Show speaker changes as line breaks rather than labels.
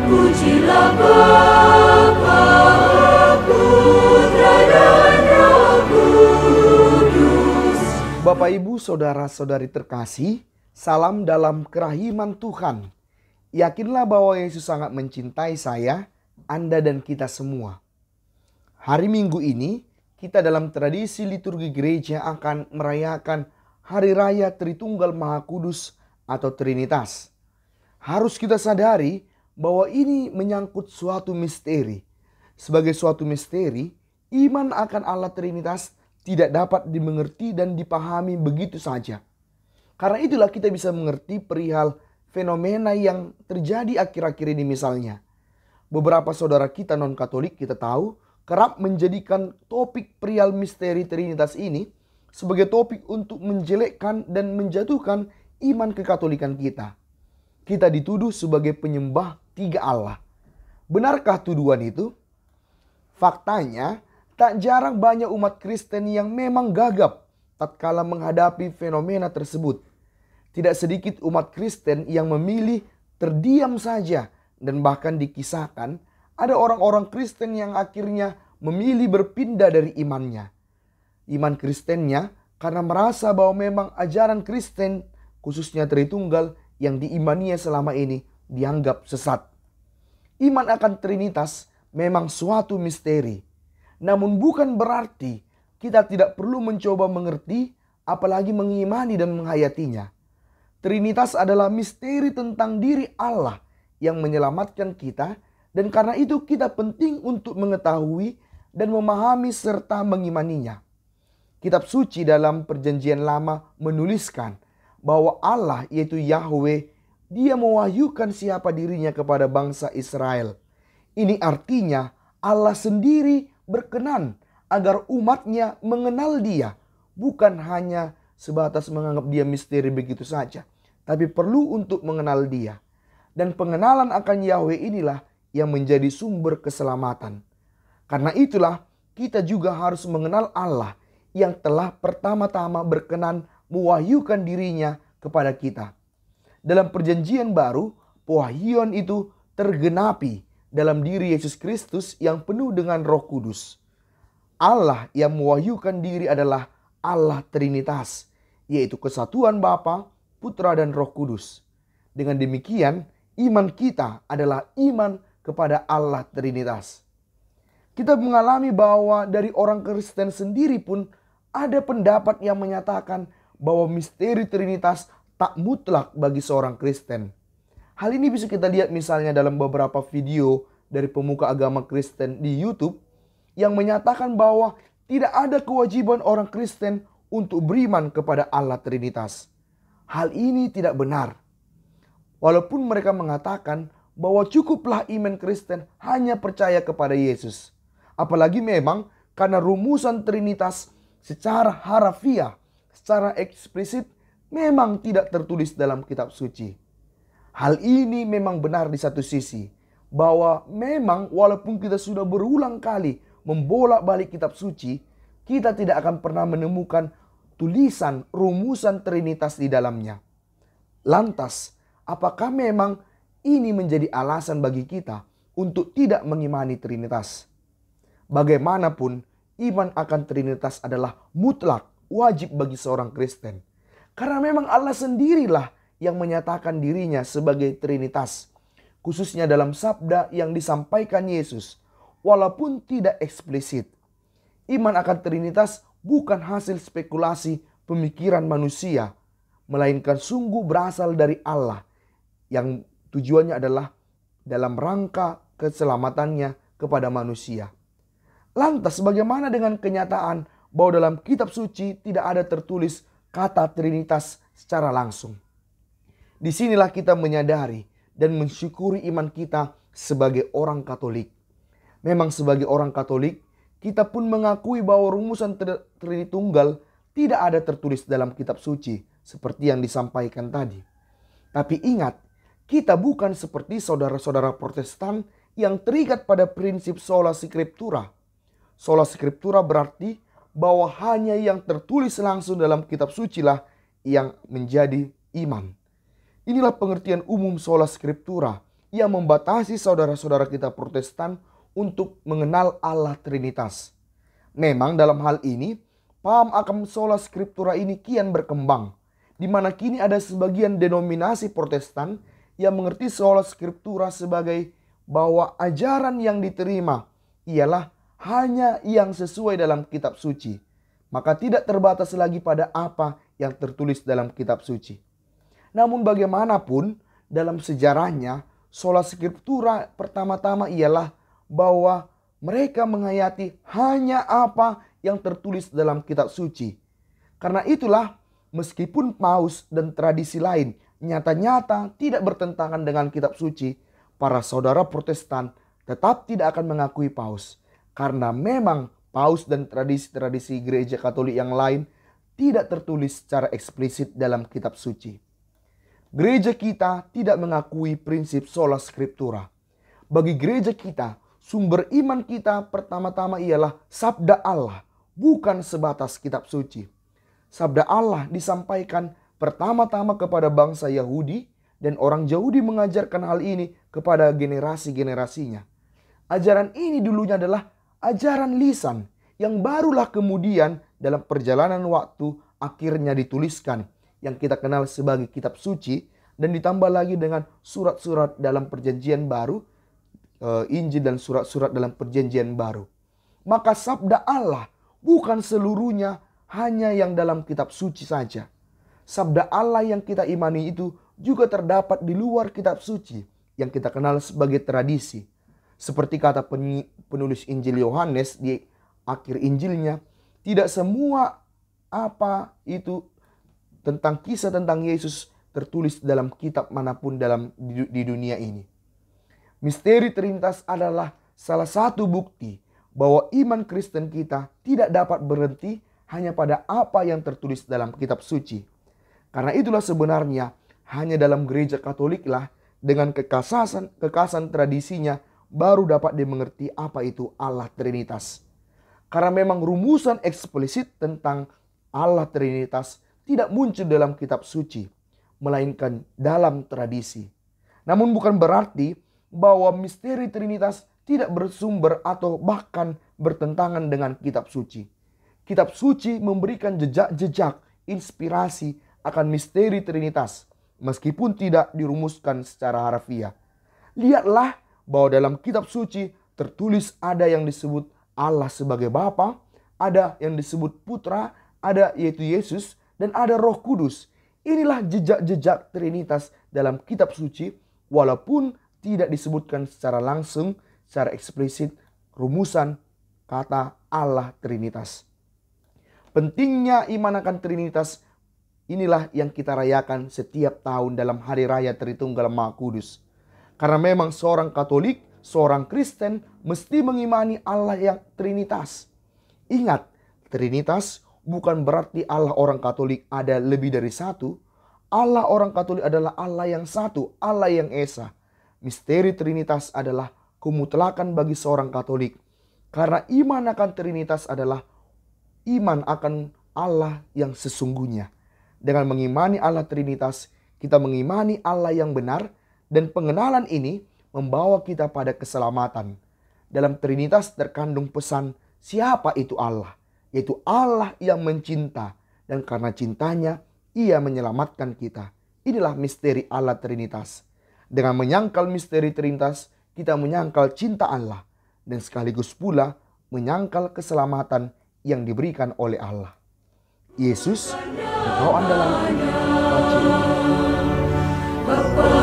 Pujilah Bapa, Putra dan Roh Kudus.
Bapak, Ibu, Saudara-saudari terkasih, salam dalam kerahiman Tuhan. Yakinlah bahwa Yesus sangat mencintai saya, Anda dan kita semua. Hari Minggu ini, kita dalam tradisi liturgi gereja akan merayakan Hari Raya Tritunggal Maha Kudus atau Trinitas. Harus kita sadari bahwa ini menyangkut suatu misteri. Sebagai suatu misteri, iman akan Allah Trinitas tidak dapat dimengerti dan dipahami begitu saja. Karena itulah kita bisa mengerti perihal fenomena yang terjadi akhir-akhir ini misalnya. Beberapa saudara kita non-Katolik kita tahu kerap menjadikan topik perihal misteri Trinitas ini sebagai topik untuk menjelekkan dan menjatuhkan iman kekatolikan kita. Kita dituduh sebagai penyembah tiga Allah. Benarkah tuduhan itu? Faktanya, tak jarang banyak umat Kristen yang memang gagap tatkala menghadapi fenomena tersebut. Tidak sedikit umat Kristen yang memilih terdiam saja, dan bahkan dikisahkan ada orang-orang Kristen yang akhirnya memilih berpindah dari imannya. Iman Kristennya karena merasa bahwa memang ajaran Kristen, khususnya Tritunggal, yang diimaninya selama ini dianggap sesat. Iman akan Trinitas memang suatu misteri. Namun bukan berarti kita tidak perlu mencoba mengerti, apalagi mengimani dan menghayatinya. Trinitas adalah misteri tentang diri Allah yang menyelamatkan kita, dan karena itu kita penting untuk mengetahui dan memahami serta mengimaninya. Kitab suci dalam Perjanjian Lama menuliskan bahwa Allah, yaitu Yahweh, Dia mewahyukan siapa dirinya kepada bangsa Israel. Ini artinya Allah sendiri berkenan agar umatnya mengenal Dia, bukan hanya sebatas menganggap Dia misteri begitu saja, tapi perlu untuk mengenal Dia. Dan pengenalan akan Yahweh inilah yang menjadi sumber keselamatan. Karena itulah kita juga harus mengenal Allah yang telah pertama-tama berkenan mewahyukan dirinya kepada kita. Dalam Perjanjian Baru, pewahyuan itu tergenapi dalam diri Yesus Kristus yang penuh dengan Roh Kudus. Allah yang mewahyukan diri adalah Allah Trinitas, yaitu kesatuan Bapa, Putra dan Roh Kudus. Dengan demikian, iman kita adalah iman kepada Allah Trinitas. Kita mengalami bahwa dari orang Kristen sendiri pun ada pendapat yang menyatakan bahwa misteri Trinitas tak mutlak bagi seorang Kristen. Hal ini bisa kita lihat misalnya dalam beberapa video dari pemuka agama Kristen di YouTube yang menyatakan bahwa tidak ada kewajiban orang Kristen untuk beriman kepada Allah Trinitas. Hal ini tidak benar. Walaupun mereka mengatakan bahwa cukuplah iman Kristen hanya percaya kepada Yesus. Apalagi memang karena rumusan Trinitas secara harafiah, secara eksplisit memang tidak tertulis dalam kitab suci. Hal ini memang benar di satu sisi, bahwa memang walaupun kita sudah berulang kali membolak-balik kitab suci, kita tidak akan pernah menemukan tulisan rumusan Trinitas di dalamnya. Lantas, apakah memang ini menjadi alasan bagi kita untuk tidak mengimani Trinitas? Bagaimanapun, iman akan Trinitas adalah mutlak wajib bagi seorang Kristen. Karena memang Allah sendirilah yang menyatakan dirinya sebagai Trinitas. Khususnya dalam sabda yang disampaikan Yesus, walaupun tidak eksplisit. Iman akan Trinitas bukan hasil spekulasi pemikiran manusia, melainkan sungguh berasal dari Allah yang tujuannya adalah dalam rangka keselamatannya kepada manusia. Lantas bagaimana dengan kenyataan bahwa dalam kitab suci tidak ada tertulis kata Trinitas secara langsung? Disinilah kita menyadari dan mensyukuri iman kita sebagai orang Katolik. Memang sebagai orang Katolik, kita pun mengakui bahwa rumusan Tritunggal tidak ada tertulis dalam kitab suci seperti yang disampaikan tadi. Tapi ingat, kita bukan seperti saudara-saudara Protestan yang terikat pada prinsip sola scriptura. Sola scriptura berarti bahwa hanya yang tertulis langsung dalam kitab suci lah yang menjadi iman. Inilah pengertian umum sola scriptura yang membatasi saudara-saudara kita Protestan untuk mengenal Allah Trinitas. Memang dalam hal ini, paham akan sola scriptura ini kian berkembang, di mana kini ada sebagian denominasi Protestan yang mengerti sola scriptura sebagai bahwa ajaran yang diterima ialah hanya yang sesuai dalam kitab suci, maka tidak terbatas lagi pada apa yang tertulis dalam kitab suci. Namun bagaimanapun dalam sejarahnya, sola scriptura pertama-tama ialah bahwa mereka menghayati hanya apa yang tertulis dalam kitab suci. Karena itulah meskipun paus dan tradisi lain nyata-nyata tidak bertentangan dengan kitab suci, para saudara Protestan tetap tidak akan mengakui paus. Karena memang paus dan tradisi-tradisi gereja Katolik yang lain tidak tertulis secara eksplisit dalam kitab suci. Gereja kita tidak mengakui prinsip sola scriptura. Bagi gereja kita, sumber iman kita pertama-tama ialah sabda Allah, bukan sebatas kitab suci. Sabda Allah disampaikan pertama-tama kepada bangsa Yahudi, dan orang Yahudi mengajarkan hal ini kepada generasi-generasinya. Ajaran ini dulunya adalah ajaran lisan yang barulah kemudian dalam perjalanan waktu akhirnya dituliskan yang kita kenal sebagai kitab suci, dan ditambah lagi dengan surat-surat dalam perjanjian baru, Injil dan surat-surat dalam perjanjian baru. Maka sabda Allah bukan seluruhnya hanya yang dalam kitab suci saja. Sabda Allah yang kita imani itu juga terdapat di luar kitab suci yang kita kenal sebagai tradisi. Seperti kata penulis Injil Yohanes di akhir Injilnya, tidak semua apa itu tentang kisah tentang Yesus tertulis dalam kitab manapun di dunia ini. Misteri Trinitas adalah salah satu bukti bahwa iman Kristen kita tidak dapat berhenti hanya pada apa yang tertulis dalam kitab suci. Karena itulah sebenarnya hanya dalam gereja Katoliklah dengan kekasan tradisinya baru dapat dimengerti apa itu Allah Trinitas. Karena memang rumusan eksplisit tentang Allah Trinitas tidak muncul dalam kitab suci, melainkan dalam tradisi. Namun bukan berarti bahwa misteri Trinitas tidak bersumber atau bahkan bertentangan dengan kitab suci. Kitab suci memberikan jejak-jejak inspirasi akan misteri Trinitas, meskipun tidak dirumuskan secara harfiah. Lihatlah bahwa dalam kitab suci tertulis ada yang disebut Allah sebagai Bapa, ada yang disebut Putra, ada yaitu Yesus, dan ada Roh Kudus. Inilah jejak-jejak Trinitas dalam kitab suci, walaupun tidak disebutkan secara langsung, secara eksplisit rumusan kata Allah Trinitas. Pentingnya iman akan Trinitas inilah yang kita rayakan setiap tahun dalam Hari Raya Tritunggal Maha Kudus. Karena memang seorang Katolik, seorang Kristen mesti mengimani Allah yang Trinitas. Ingat, Trinitas bukan berarti Allah orang Katolik ada lebih dari satu. Allah orang Katolik adalah Allah yang satu, Allah yang esa. Misteri Trinitas adalah kemutlakan bagi seorang Katolik. Karena iman akan Trinitas adalah iman akan Allah yang sesungguhnya. Dengan mengimani Allah Trinitas, kita mengimani Allah yang benar, dan pengenalan ini membawa kita pada keselamatan. Dalam Trinitas terkandung pesan siapa itu Allah, yaitu Allah yang mencinta, dan karena cintanya Ia menyelamatkan kita. Inilah misteri Allah Trinitas. Dengan menyangkal misteri Trinitas, kita menyangkal cinta Allah, dan sekaligus pula menyangkal keselamatan yang diberikan oleh Allah. Yesus, Engkau andalan, Bapa